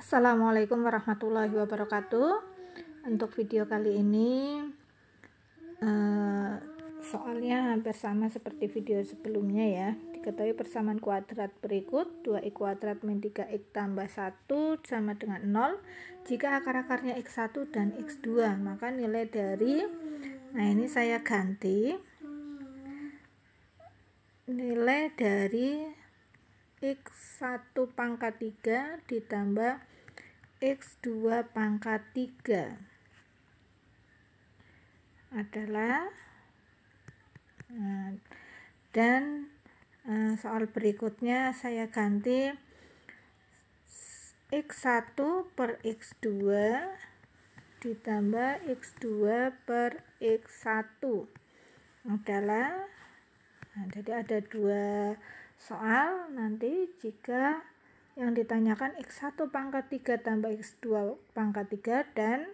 Assalamualaikum warahmatullahi wabarakatuh. Untuk video kali ini soalnya hampir sama seperti video sebelumnya ya. Diketahui persamaan kuadrat berikut 2x kuadrat min 3x tambah 1 sama dengan 0 jika akar-akarnya x1 dan x2, maka nilai dari, nah ini saya ganti nilai dari x1 pangkat 3 ditambah x2 pangkat 3 adalah dan soal berikutnya saya ganti x1 per x2 ditambah x2 per x1 adalah, jadi ada dua soal nanti jika yang ditanyakan x1 pangkat 3 tambah x2 pangkat 3 dan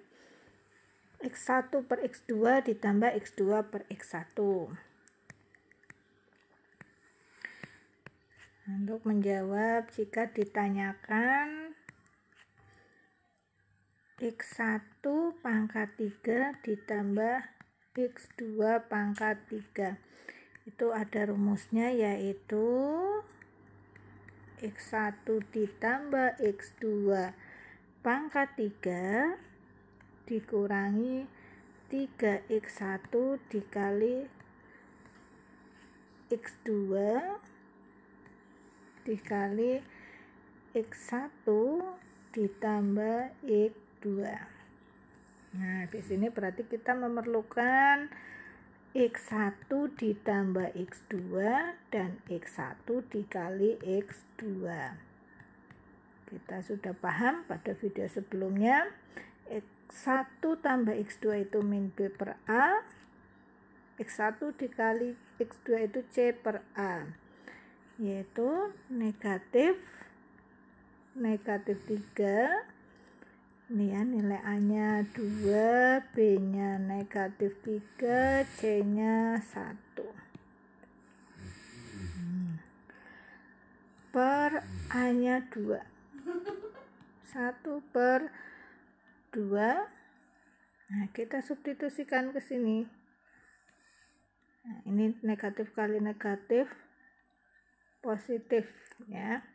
x1 per x2 ditambah x2 per x1. Untuk menjawab jika ditanyakan x1 pangkat 3 ditambah x2 pangkat 3, itu ada rumusnya, yaitu x1 ditambah x2 pangkat 3 dikurangi 3x1 dikali x2 dikali x1 ditambah x2. Nah, di sini berarti kita memerlukan x1 ditambah x2 dan x1 dikali x2. Kita sudah paham pada video sebelumnya, x1 tambah x2 itu min b per a, x1 dikali x2 itu c per a, yaitu negatif 3, ini ya, nilai A nya 2, B nya negatif 3, C nya 1 per A nya 2, 1 per 2. Nah, kita substitusikan ke sini. Nah, ini negatif kali negatif positif ya,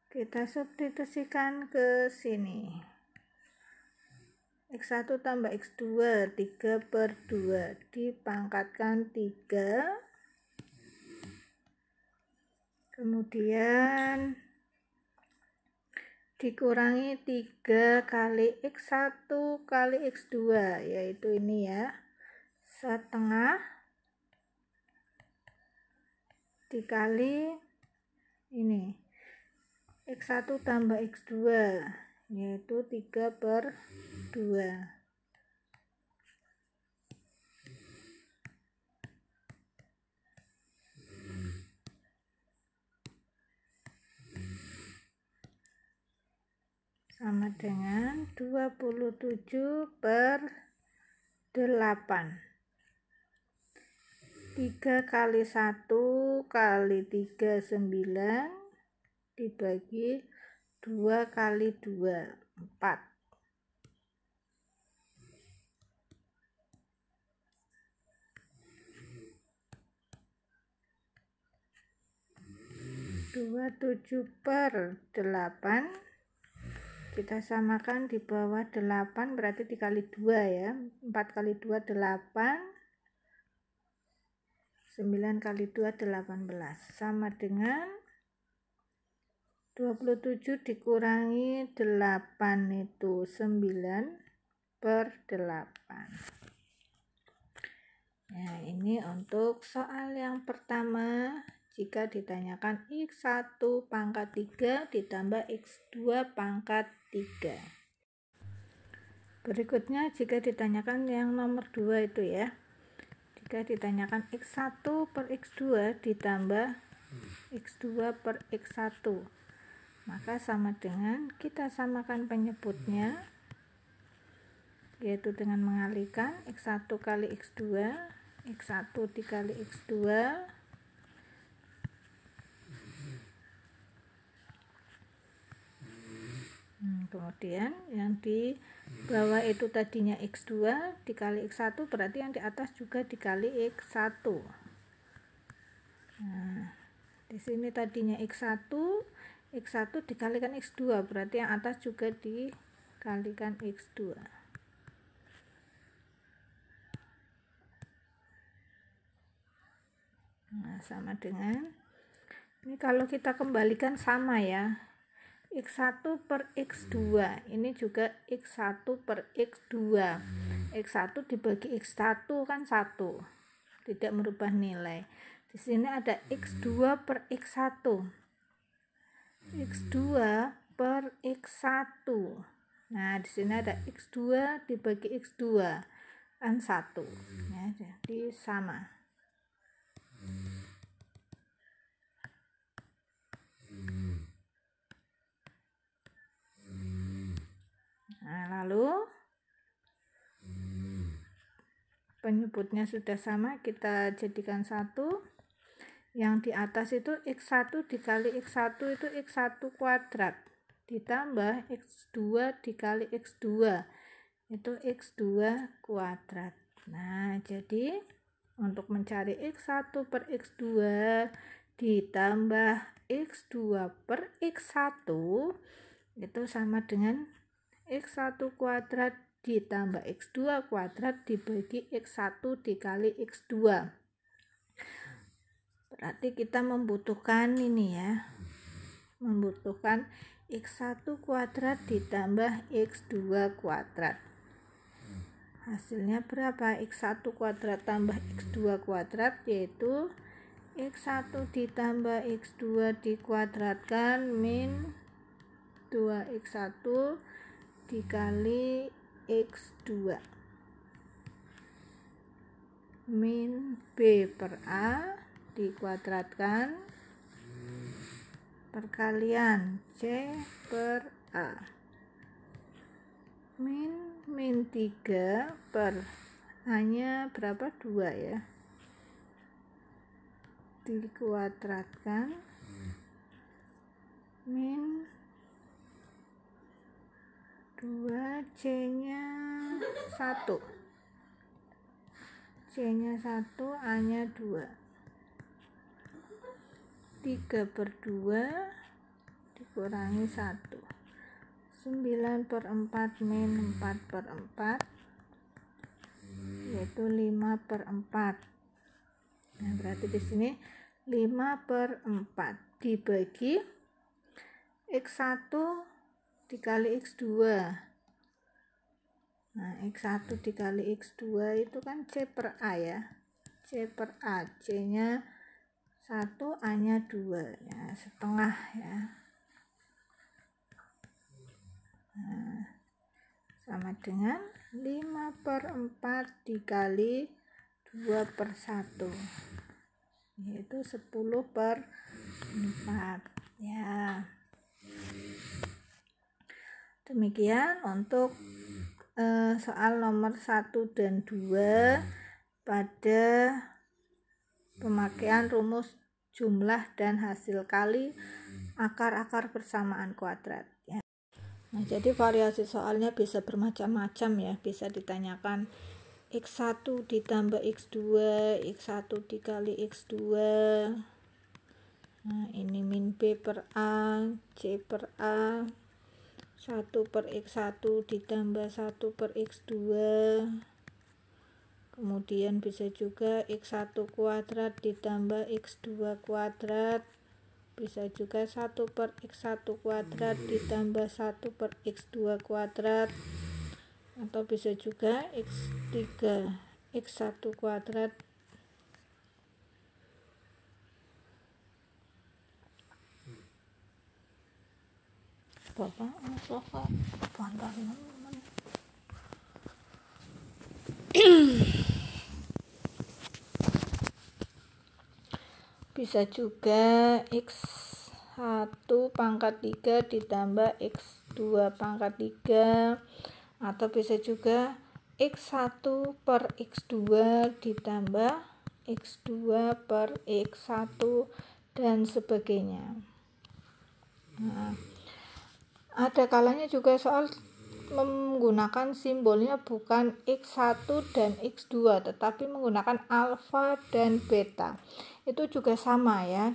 kita substitusikan ke sini. x1 tambah x2 3 per 2 dipangkatkan 3, kemudian dikurangi 3 kali x1 kali x2, yaitu ini ya, setengah dikali ini x1 tambah x2, yaitu 3 per 2. Sama dengan 27 per 8. 3 kali 1 kali 3 9 dibagi 2 kali 2 4. 27 per 8 kita samakan di bawah 8, berarti dikali 2 ya, 4 kali 2 8, 9 kali 2 18, sama dengan 27 dikurangi 8 itu 9 per 8. Nah, ini untuk soal yang pertama jika ditanyakan x1 pangkat 3 ditambah x2 pangkat 3. Berikutnya jika ditanyakan yang nomor 2 itu ya, jika ditanyakan x1 per x2 ditambah x2 per x1, maka sama dengan kita samakan penyebutnya, yaitu dengan mengalihkan x1 kali x2, x1 dikali x2 kemudian yang di bawah itu tadinya X2 dikali X1, berarti yang di atas juga dikali X1. Nah, di sini tadinya X1 dikalikan X2, berarti yang atas juga dikalikan X2. Nah, sama dengan ini, kalau kita kembalikan sama ya, X1 per X2 ini juga X1 per X2. X1 dibagi X1 kan 1, tidak merubah nilai. Di sini ada X2 per X1, X2 per X1. Nah, di sini ada X2 dibagi X2 kan 1 ya, jadi sama. Nah, lalu penyebutnya sudah sama, kita jadikan 1. Yang di atas itu X1 dikali X1 itu X1 kuadrat ditambah X2 dikali X2 itu X2 kuadrat. Nah, jadi untuk mencari X1 per X2 ditambah X2 per X1 itu sama dengan X1 kuadrat ditambah X2 kuadrat dibagi X1 dikali X2. Berarti kita membutuhkan ini ya, membutuhkan X1 kuadrat ditambah X2 kuadrat. Hasilnya berapa? X1 kuadrat tambah X2 kuadrat yaitu X1 ditambah X2 dikuadratkan min 2X1 dikali X2 min B per A dikuadratkan perkalian C per A min 3 per A nya berapa? 2 ya, dikuadratkan min 2 C nya 1, C nya 1, A nya 2, 3 per 2 dikurangi 1, 9 per 4 min 4 per 4 yaitu 5 per 4. Nah, berarti di sini 5 per 4 dibagi X1 dikali X2. Nah, X1 dikali X2 itu kan C per A ya, C per A, C nya 1, A nya 2 ya, setengah ya. Nah, sama dengan 5 per 4 dikali 2 per 1 yaitu 10 per 4 ya. Demikian untuk soal nomor 1 dan 2 pada pemakaian rumus jumlah dan hasil kali akar-akar persamaan kuadrat ya. Nah, jadi variasi soalnya bisa bermacam-macam ya, bisa ditanyakan X1 ditambah X2, X1 dikali X2. Nah, ini min B per A, C per A, 1 per X1 ditambah 1 per X2. Kemudian bisa juga X1 kuadrat ditambah X2 kuadrat. Bisa juga 1 per X1 kuadrat ditambah 1 per X2 kuadrat. Atau bisa juga X3 X1 kuadrat bisa juga X1 pangkat 3 ditambah X2 pangkat 3, atau bisa juga X1 per X2 ditambah X2 per X1 dan sebagainya. Nah, ada kalanya juga soal menggunakan simbolnya bukan X1 dan X2 tetapi menggunakan alfa dan beta. Itu juga sama ya.